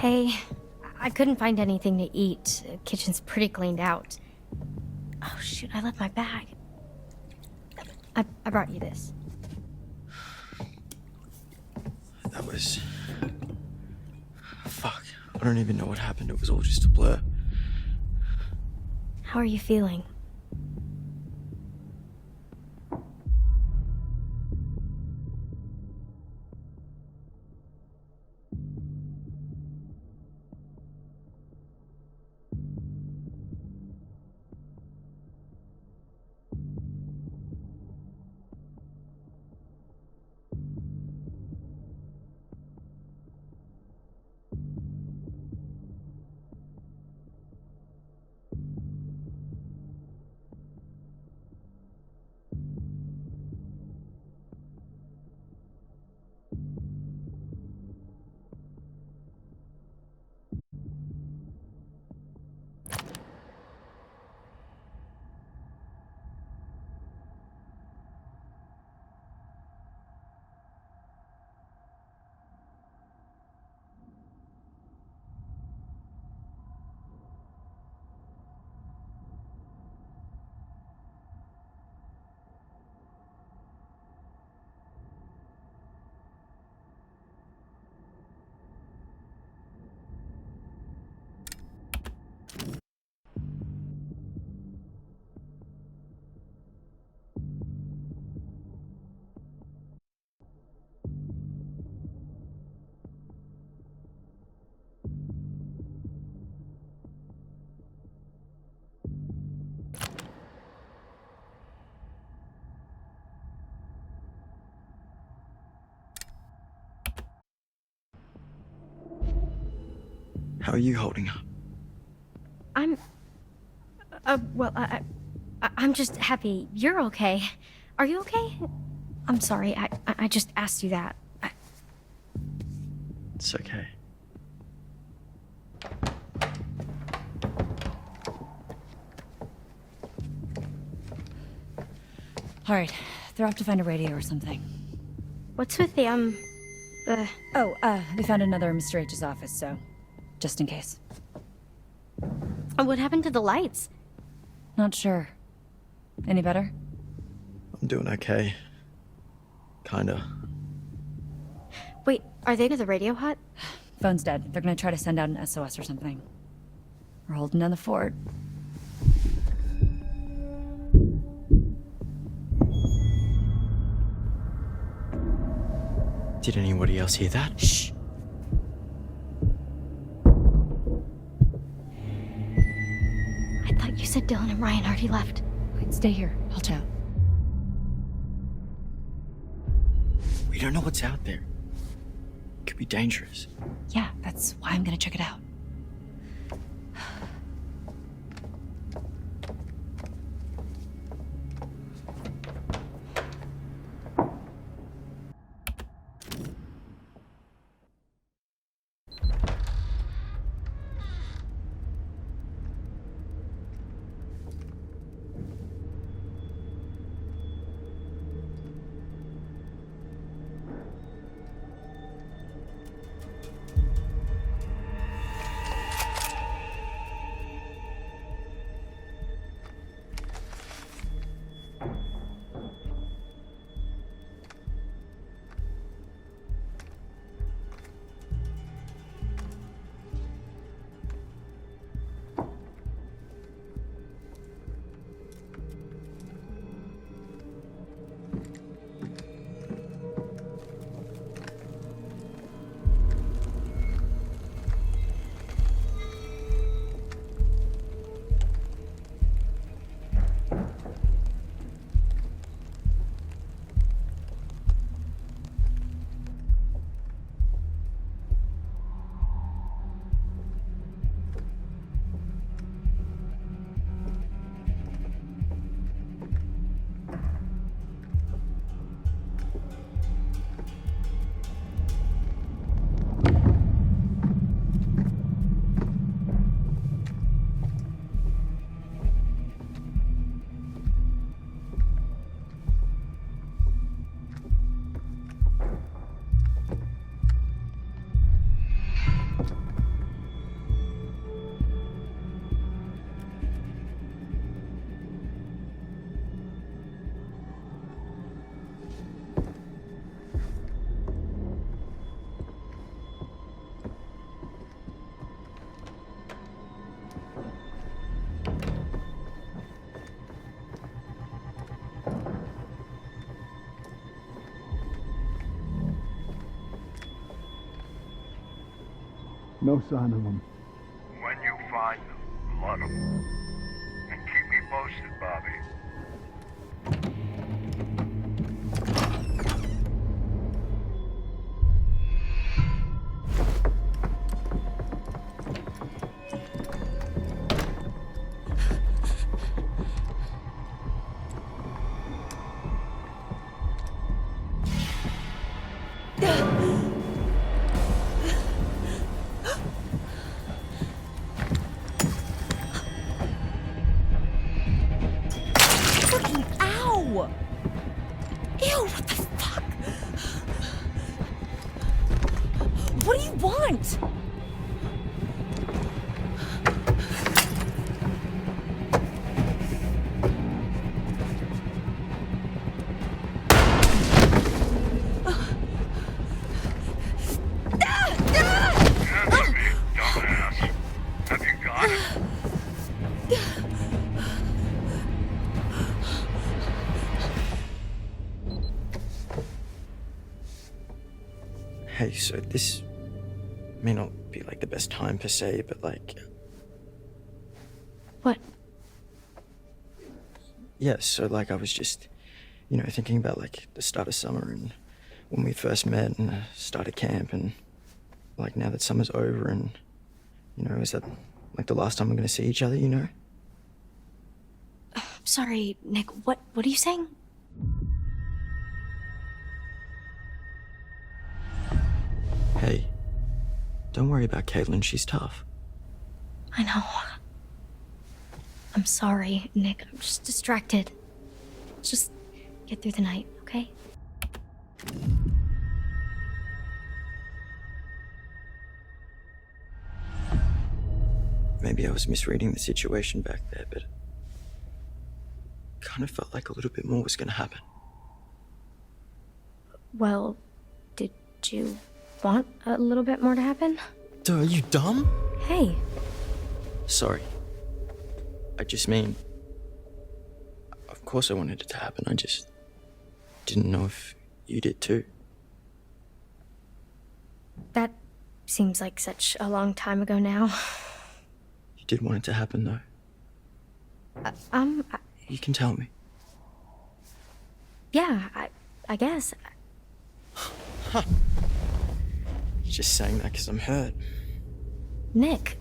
Hey, I couldn't find anything to eat. The kitchen's pretty cleaned out. Oh shoot, I left my bag. I brought you this. That was... Fuck. I don't even know what happened. It was all just a blur. How are you feeling? How are you holding up? I'm... well, I'm just happy you're okay. Are you okay? I'm sorry, I just asked you that. It's okay. All right, they're off to find a radio or something. What's with the, We found another Mr. H's office, so just in case. what happened to the lights? Not sure. Any better? I'm doing okay. Kinda. Wait, are they to the radio hut? Phone's dead. They're gonna try to send out an SOS or something. We're holding down the fort. Did anybody else hear that? Shh! I thought you said Dylan and Ryan already left. Wait, stay here. I'll chat. We don't know what's out there. It could be dangerous. Yeah, that's why I'm gonna check it out. No sign of them. When you find them, let them. And keep me posted, Bobby. Fucking ow! Ew, what the fuck? What do you want? Answer me, dumbass. Have you got it? Hey, so this may not be like the best time per se, but like, What? yeah, so like I was just, thinking about like the start of summer and when we first met and started camp and like now that summer's over and, is that like the last time we're gonna see each other, Sorry, Nick. What are you saying? Hey, don't worry about Caitlin, she's tough. I know. I'm sorry, Nick. I'm just distracted. Let's just get through the night, okay? Maybe I was misreading the situation back there, but kind of felt like a little bit more was gonna happen. Well, did you want a little bit more to happen? Duh, are you dumb? Hey, Sorry. I just mean, of course I wanted it to happen, I just didn't know if you did too. that seems like such a long time ago now. You did want it to happen though. You can tell me. Yeah, I guess. You're just saying that because I'm hurt. Nick.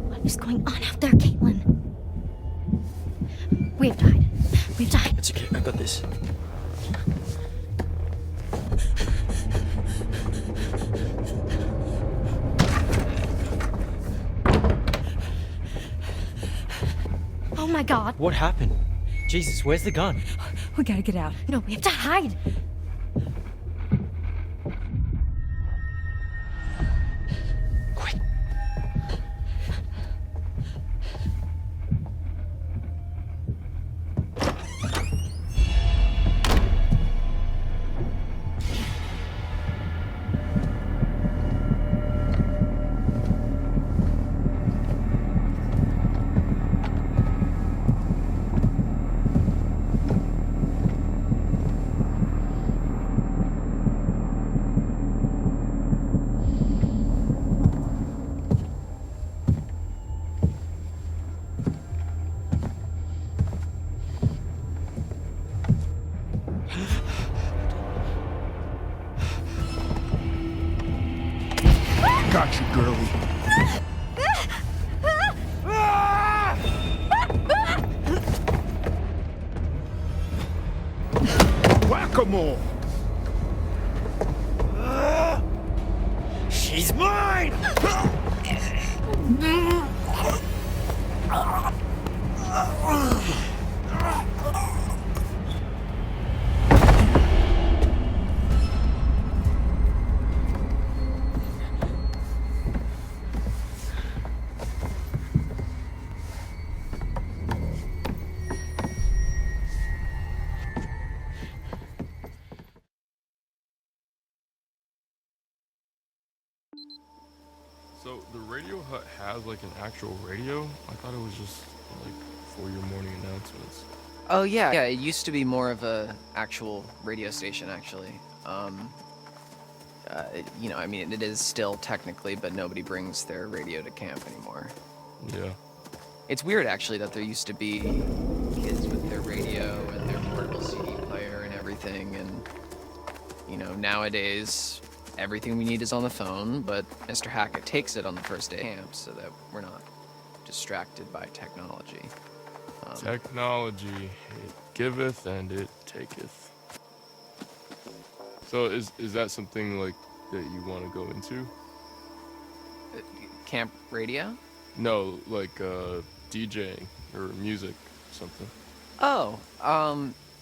What is going on out there, Caitlin? We have to hide. We have to hide. It's okay, I got this. Oh my god. What happened? Jesus, where's the gun? We gotta get out. No, we have to hide. Quick. Got you, girlie. Whack-a-mole! She's mine! So the radio hut has like an actual radio? I thought it was just like for your morning announcements. Oh yeah, yeah. It used to be more of a actual radio station, actually. You know, I mean, it is still technically, but nobody brings their radio to camp anymore. Yeah. It's weird, actually, that there used to be kids with their radio and their portable CD player and everything, and you know, nowadays everything we need is on the phone. But Mr. Hackett takes it on the first day of camp so that we're not distracted by technology. Technology, it giveth and it taketh. So is that something like that you want to go into? Camp radio? No, like DJing or music, something. Oh,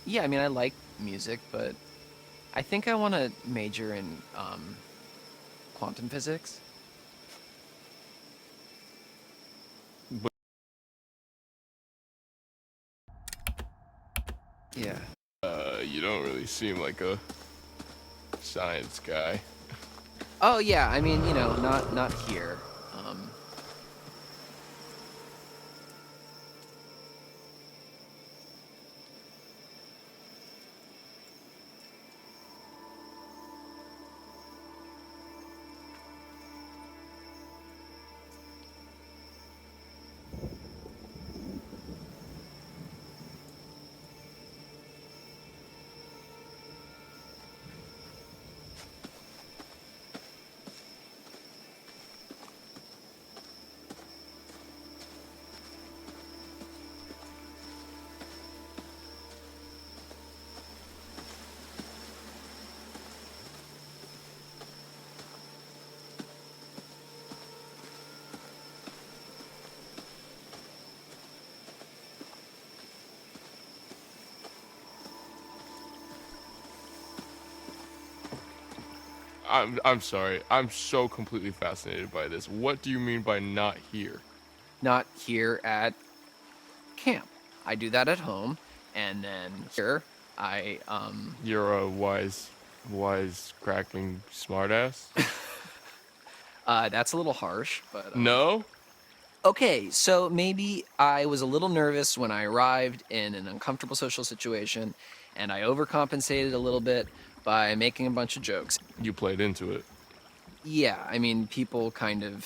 yeah. I mean, I like music, but I think I want to major in quantum physics. But Yeah. you don't really seem like a science guy. Oh yeah. I mean, you know, not here. I'm sorry. I'm so completely fascinated by this. What do you mean by not here? Not here at camp. I do that at home, and then here I You're a wise cracking smartass? that's a little harsh, but No? okay, so maybe I was a little nervous when I arrived in an uncomfortable social situation, and I overcompensated a little bit by making a bunch of jokes. You played into it. Yeah, I mean, people kind of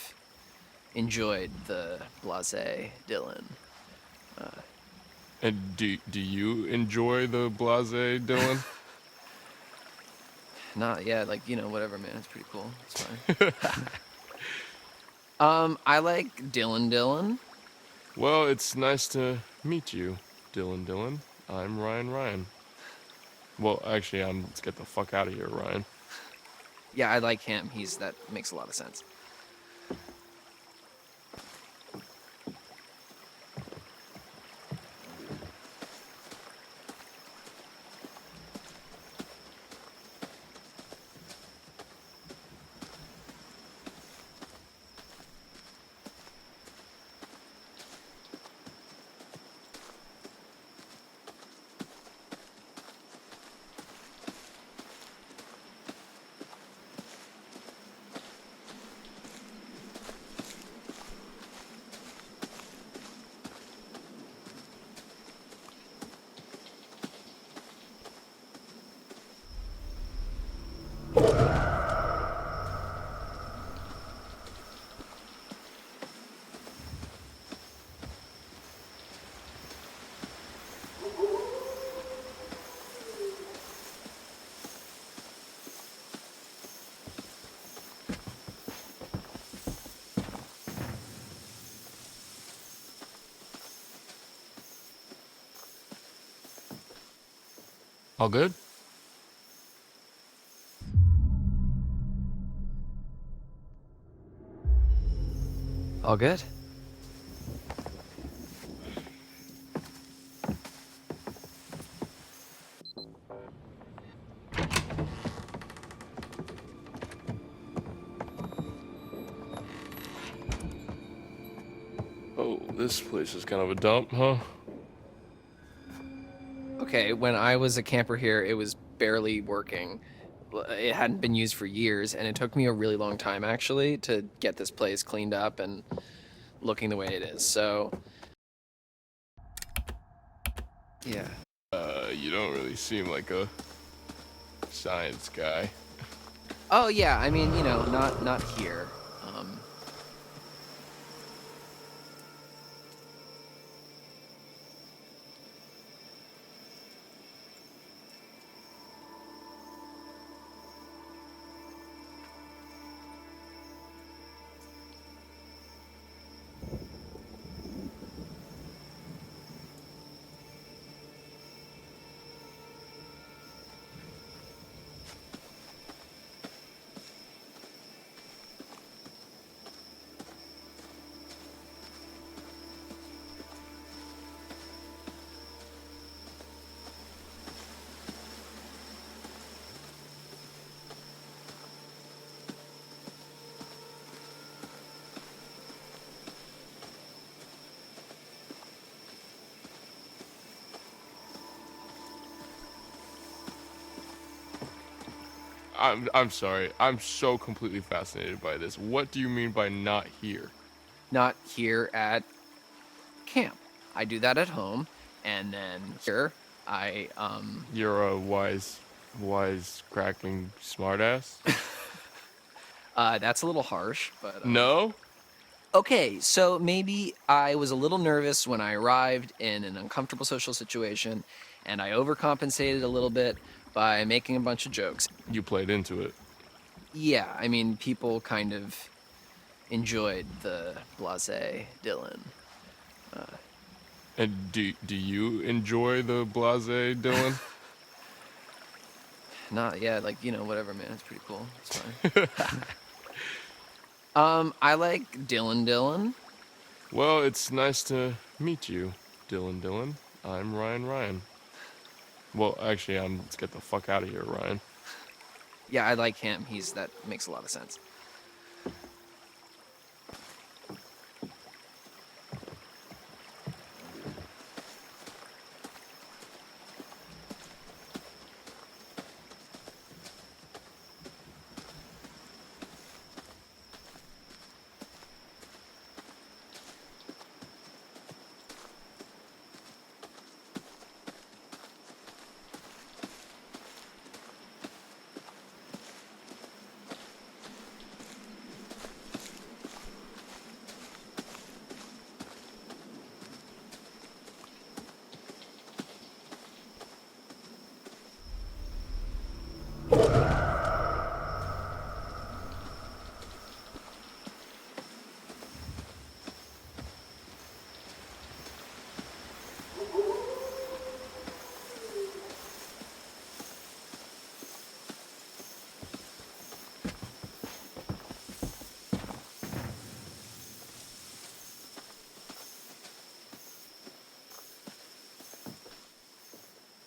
enjoyed the blasé Dylan. And do you enjoy the blase, Dylan? Not yet, like, you know, whatever, man. It's pretty cool. It's fine. I like Dylan. Well, it's nice to meet you, Dylan. I'm Ryan. Well, actually, let's get the fuck out of here, Ryan. Yeah, I like him. That makes a lot of sense. All good? All good? Oh, this place is kind of a dump, huh? Okay, when I was a camper here, it was barely working. It hadn't been used for years, and it took me a really long time, actually, to get this place cleaned up and looking the way it is. So Yeah. You don't really seem like a science guy. Oh yeah, I mean, you know, not here. I'm sorry. I'm so completely fascinated by this. What do you mean by not here? Not here at camp. I do that at home, and then here I. You're a wise cracking smartass? That's a little harsh, but No? okay, so maybe I was a little nervous when I arrived in an uncomfortable social situation, and I overcompensated a little bit by making a bunch of jokes. You played into it. Yeah, I mean, people kind of enjoyed the blasé Dylan. And do you enjoy the blase Dylan? Not yet, like, you know, whatever, man. It's pretty cool. It's fine. I like Dylan. Well, it's nice to meet you, Dylan. I'm Ryan. Well, actually, let's get the fuck out of here, Ryan. Yeah, I like him. That makes a lot of sense.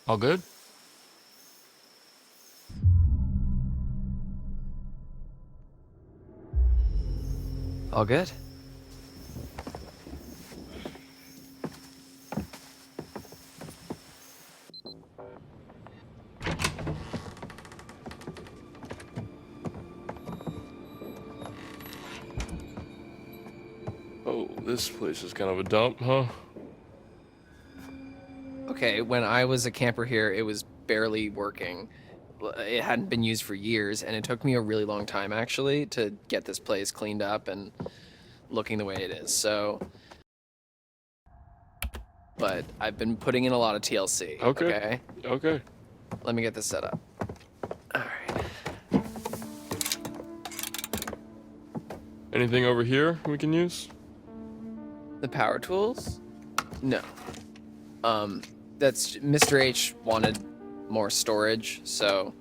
All good? All good? Oh, this place is kind of a dump, huh? Okay, when I was a camper here, it was barely working. It hadn't been used for years, and it took me a really long time, actually, to get this place cleaned up and looking the way it is. So, but I've been putting in a lot of TLC. Okay. Okay. Let me get this set up. All right. Anything over here we can use? The power tools? No. That's Mr. H wanted more storage, so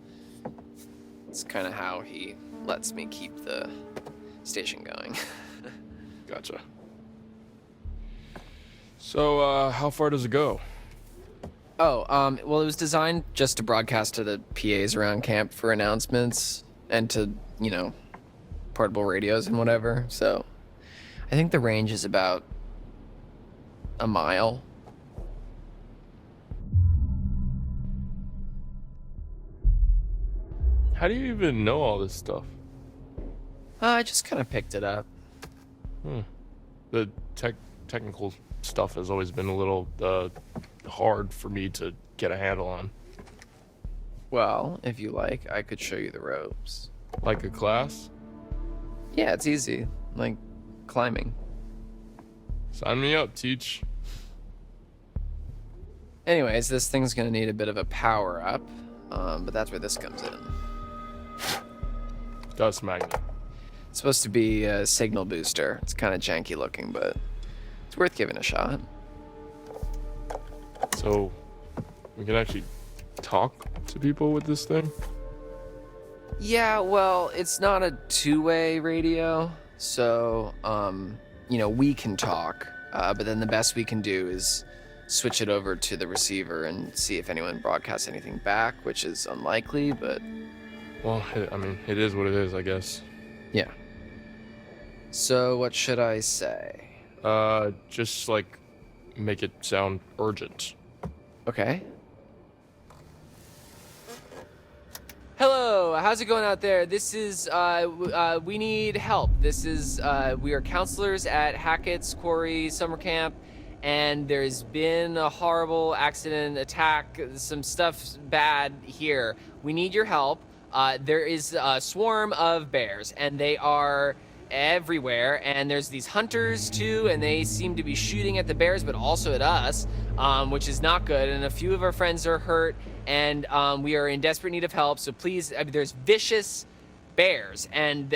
it's kind of how he lets me keep the station going. Gotcha. So, how far does it go? Oh, well, it was designed just to broadcast to the PAs around camp for announcements and to, you know, portable radios and whatever. So I think the range is about a mile. How do you even know all this stuff? I just kind of picked it up. The technical stuff has always been a little hard for me to get a handle on. Well, if you like, I could show you the ropes. Like a class? Yeah, it's easy. Like climbing. Sign me up, teach. Anyways, this thing's gonna need a bit of a power up, but that's where this comes in. Dust magnet. It's supposed to be a signal booster. It's kind of janky looking, but it's worth giving a shot. So, we can actually talk to people with this thing? Yeah, well, it's not a two-way radio, so, we can talk, but then the best we can do is switch it over to the receiver and see if anyone broadcasts anything back, which is unlikely, but... Well, it is what it is, I guess. Yeah. So, what should I say? Just, like, make it sound urgent. Okay. Hello, how's it going out there? This is, we need help. This is, we are counselors at Hackett's Quarry Summer Camp, and there's been a horrible accident, attack, some stuff bad here. We need your help. There is a swarm of bears, and they are everywhere, and there's these hunters too, and they seem to be shooting at the bears, but also at us, which is not good, and a few of our friends are hurt, and we are in desperate need of help, so please, there's vicious bears, and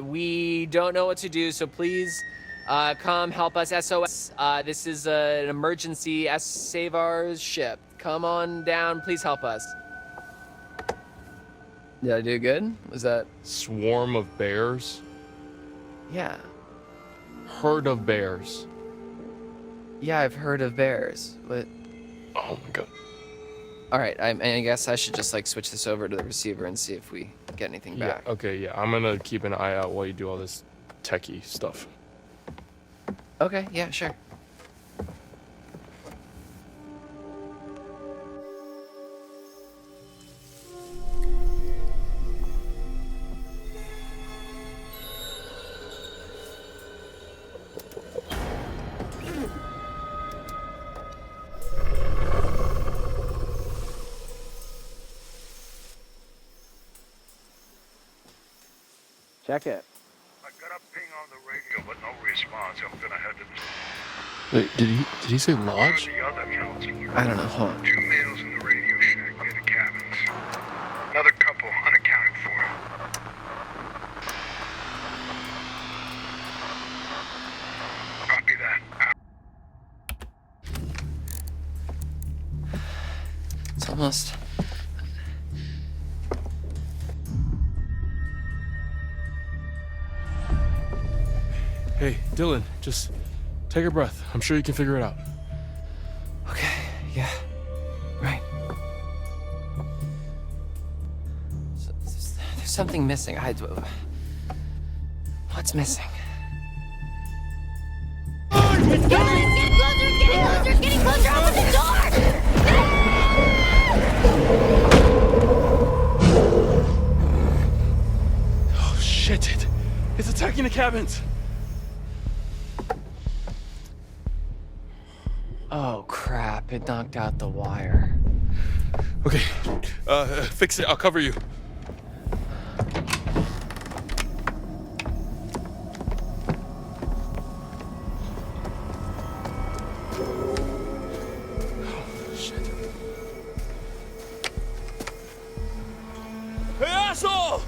we don't know what to do, so please come help us. SOS. This is an emergency. Save our ship. Come on down, please help us. Did I do good? Was that... Swarm of bears? Yeah. Herd of bears. Yeah, I've heard of bears, but... Oh my god. Alright, I guess I should just, like, switch this over to the receiver and see if we get anything Yeah, back. okay, yeah. I'm gonna keep an eye out while you do all this techie stuff. Okay, yeah, sure. Check it. I got a ping on the radio, but no response. I'm gonna head to Wait, did he say lodge? the other counselor. I don't know, hold on. 2 males in the radio shack near the cabins. Another couple unaccounted for. Copy that. Out. It's almost... Hey, Dylan, just take a breath. I'm sure you can figure it out. Okay, yeah. Right. There's something missing. What's missing? It's getting closer, it's getting closer, it's getting closer! Open the door! Oh shit, it's attacking the cabins. Oh crap, it knocked out the wire. Okay, fix it. I'll cover you. Oh, shit. Hey, asshole!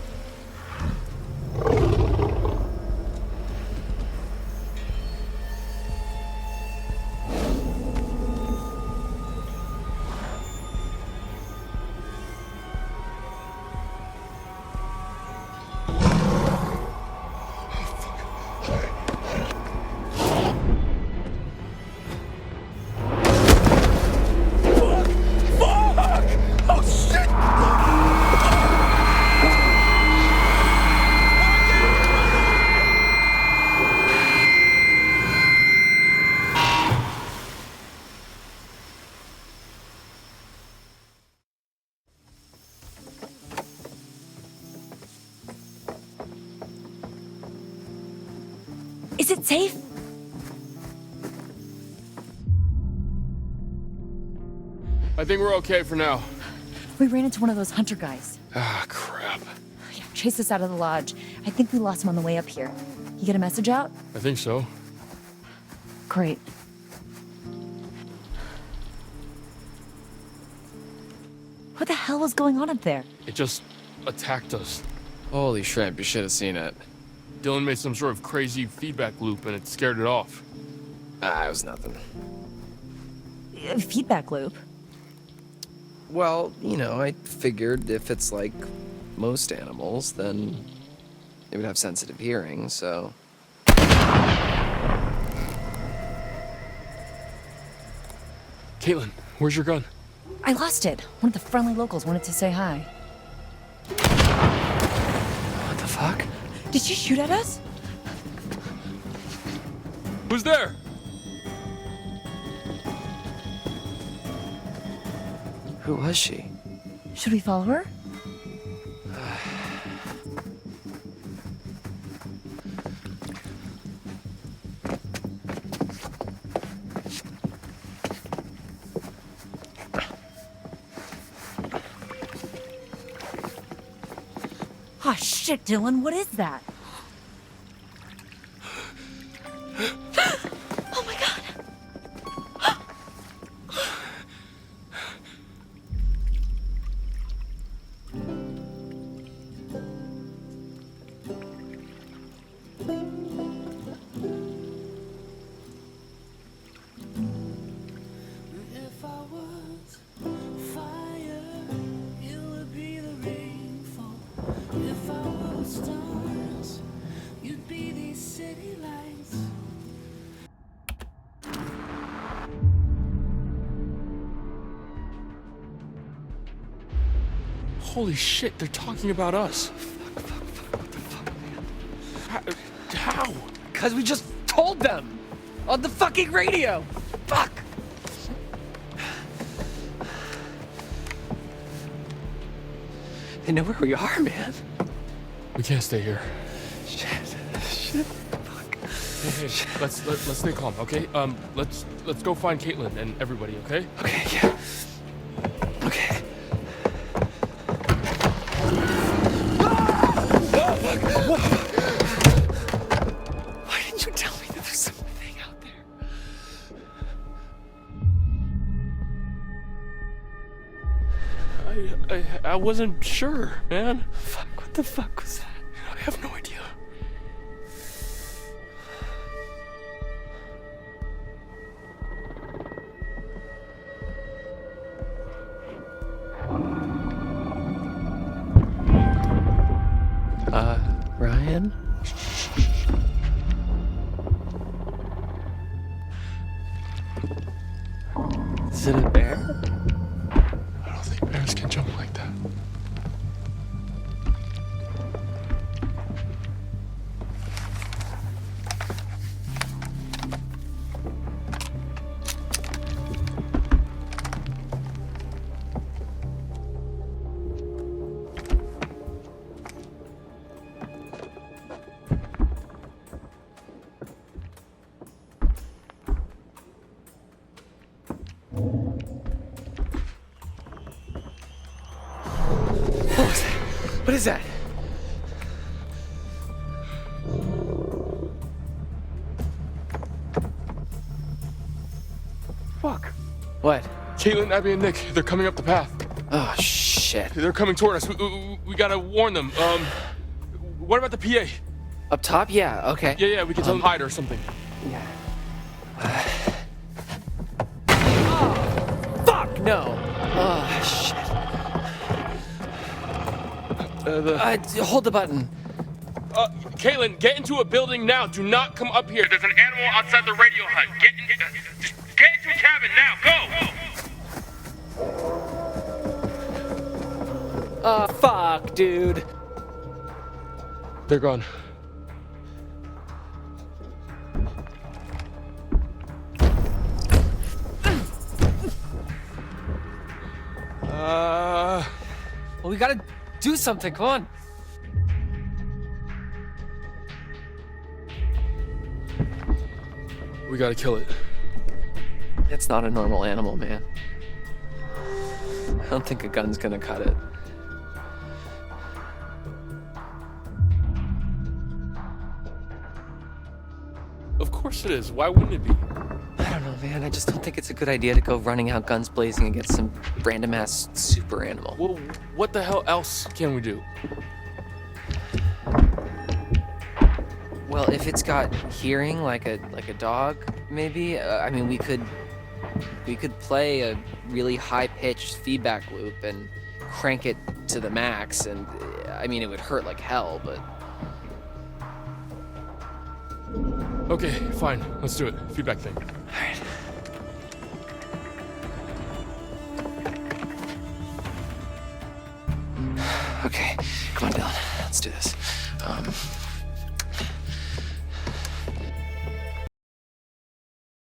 Is it safe? I think we're okay for now. We ran into one of those hunter guys. Ah, crap. Yeah, chased us out of the lodge. I think we lost him on the way up here. You get a message out? I think so. Great. What the hell was going on up there? It just attacked us. Holy shrimp, you should have seen it. Dylan made some sort of crazy feedback loop and it scared it off. Ah, it was nothing. A feedback loop? Well, you know, I figured if it's like most animals, then it would have sensitive hearing, so... Caitlin, where's your gun? I lost it. One of the friendly locals wanted to say hi. What the fuck? Did she shoot at us? Who's there? Who was she? Should we follow her? Oh shit, Dylan, what is that? Oh my god! If I was fire, you would be the rainfall. If I was stars, you'd be these city lights. Holy shit, they're talking about us. What the fuck, man? How? Because we just told them! On the fucking radio! Fuck! They know where we are, man. We can't stay here. Shit. Fuck. Hey, let's stay calm, okay? Let's go find Caitlin and everybody, okay? Okay, yeah. Okay. Why didn't you tell me there was something out there? I wasn't sure, man. Fuck, what the fuck was that? I have no idea. Ryan? Is it a bear? I don't think bears can jump like that. What is that? Fuck. What? Caitlin, Abby, and Nick, they're coming up the path. Oh, shit. They're coming toward us. We gotta warn them. What about the PA? Up top? Yeah, okay. Yeah, we can tell them hide or something. Fuck, no. Oh, shit. Hold the button. Caitlin, get into a building now. Do not come up here. There's an animal outside the radio hut. Just get into a cabin now. Go! Fuck, dude. They're gone. Well, we gotta do something, come on. We gotta kill it. It's not a normal animal, man. I don't think a gun's gonna cut it. Of course it is. Why wouldn't it be? I don't know, man. I just don't think it's a good idea to go running out guns blazing against some random ass super animal. Well, what the hell else can we do? Well, if it's got hearing like a dog, maybe. I mean, we could play a really high pitched feedback loop and crank it to the max, and I mean, it would hurt like hell, but. Okay, fine. Let's do it. Feedback thing. Alright. Okay, come on, Dylan. Let's do this.